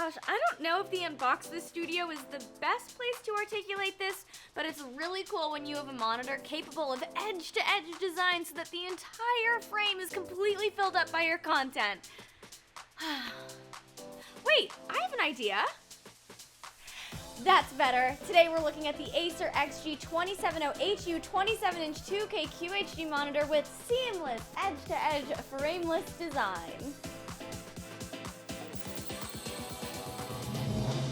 gosh, I don't know if the Unbox This studio is the best place to articulate this, but it's really cool when you have a monitor capable of edge-to-edge design so that the entire frame is completely filled up by your content. Wait, I have an idea. That's better. Today we're looking at the Acer XG270HU 27-inch 2K QHD monitor with seamless edge-to-edge frameless design.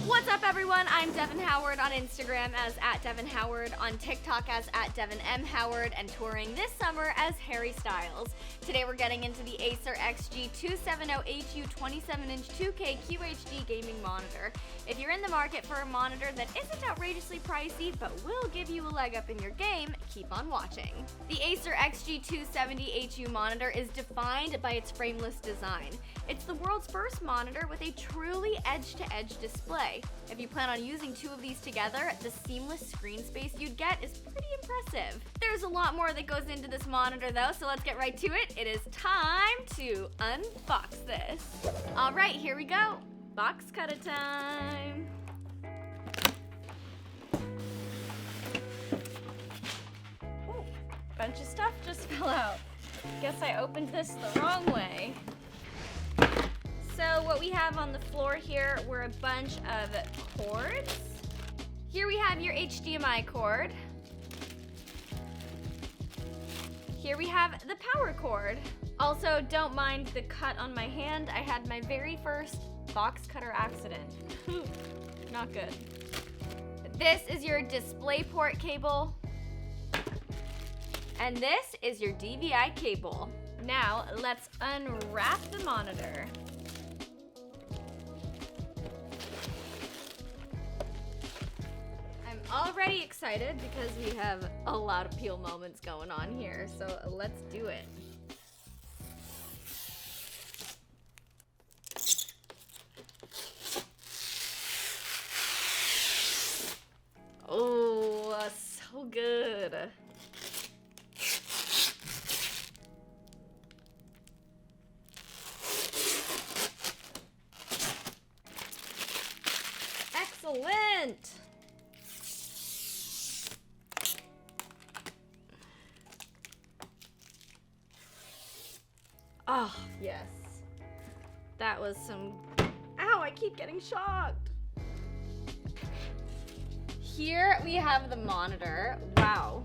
What's up, everyone? I'm Devin Howard on Instagram as @DevinHoward, on TikTok as @DevinMHoward, and touring this summer as Harry Styles. Today we're getting into the Acer XG270HU 27-inch 2K QHD gaming monitor. If you're in the market for a monitor that isn't outrageously pricey but will give you a leg up in your game, keep on watching. The Acer XG270HU monitor is defined by its frameless design. It's the world's first monitor with a truly edge-to-edge display. If you plan on using two of these together, the seamless screen space you'd get is pretty impressive. There's a lot more that goes into this monitor though, so let's get right to it. It is time to unbox this. All right, here we go. Box cutter time. Ooh, bunch of stuff just fell out. Guess I opened this the wrong way. So what we have on the floor here were a bunch of cords. Here we have your HDMI cord. Here we have the power cord. Also, don't mind the cut on my hand. I had my very first box cutter accident. Not good. This is your DisplayPort cable. And this is your DVI cable. Now, let's unwrap the monitor. Already excited because we have a lot of peel moments going on here, so let's do it. Oh, so good. Excellent. Oh, yes. That was some... Ow, I keep getting shocked. Here we have the monitor. Wow.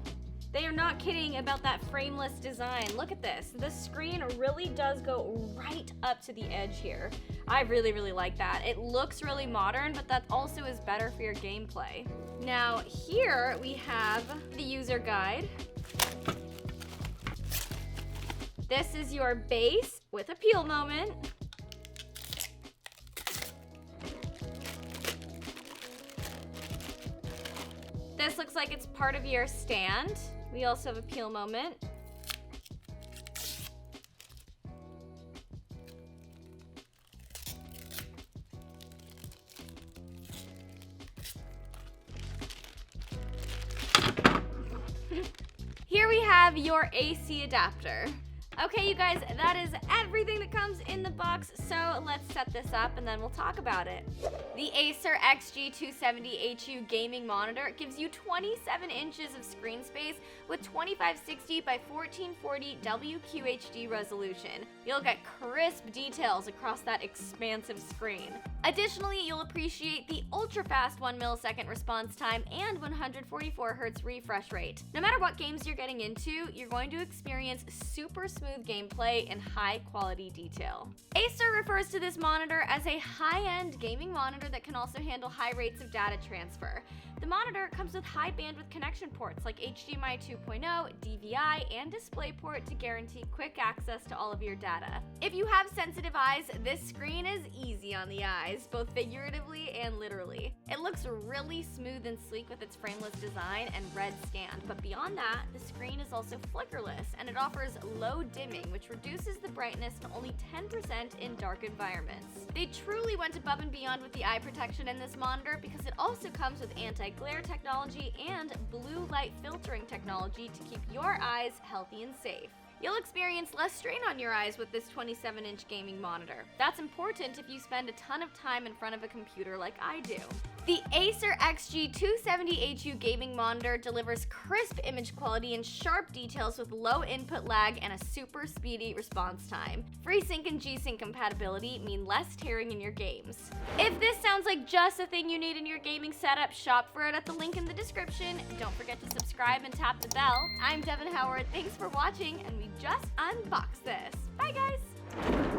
They are not kidding about that frameless design. Look at this. This screen really does go right up to the edge here. I really, really like that. It looks really modern, but that also is better for your gameplay. Now, here we have the user guide. This is your base with a peel moment. This looks like it's part of your stand. We also have a peel moment. Here we have your AC adapter. Okay, you guys, that is everything that comes in the box, so let's set this up and then we'll talk about it. The Acer XG270HU gaming monitor gives you 27 inches of screen space with 2560 by 1440 WQHD resolution. You'll get crisp details across that expansive screen. Additionally, you'll appreciate the ultra-fast 1 millisecond response time and 144 Hz refresh rate. No matter what games you're getting into, you're going to experience super smooth gameplay and high-quality detail. Acer refers to this monitor as a high-end gaming monitor that can also handle high rates of data transfer. The monitor comes with high bandwidth connection ports like HDMI 2.0, DVI, and DisplayPort to guarantee quick access to all of your data. If you have sensitive eyes, this screen is easy on the eyes, both figuratively and literally. It looks really smooth and sleek with its frameless design and red stand, but beyond that, the screen is also flickerless and it offers low dimming, which reduces the brightness to only 10% in dark environments. They truly went above and beyond with the eye protection in this monitor because it also comes with anti-glare technology and blue light filtering technology to keep your eyes healthy and safe. You'll experience less strain on your eyes with this 27-inch gaming monitor. That's important if you spend a ton of time in front of a computer like I do. The Acer XG270HU gaming monitor delivers crisp image quality and sharp details with low input lag and a super speedy response time. FreeSync and G-Sync compatibility mean less tearing in your games. If this sounds like just the thing you need in your gaming setup, shop for it at the link in the description. Don't forget to subscribe and tap the bell. I'm Devin Howard, thanks for watching, and we just unboxed this. Bye guys!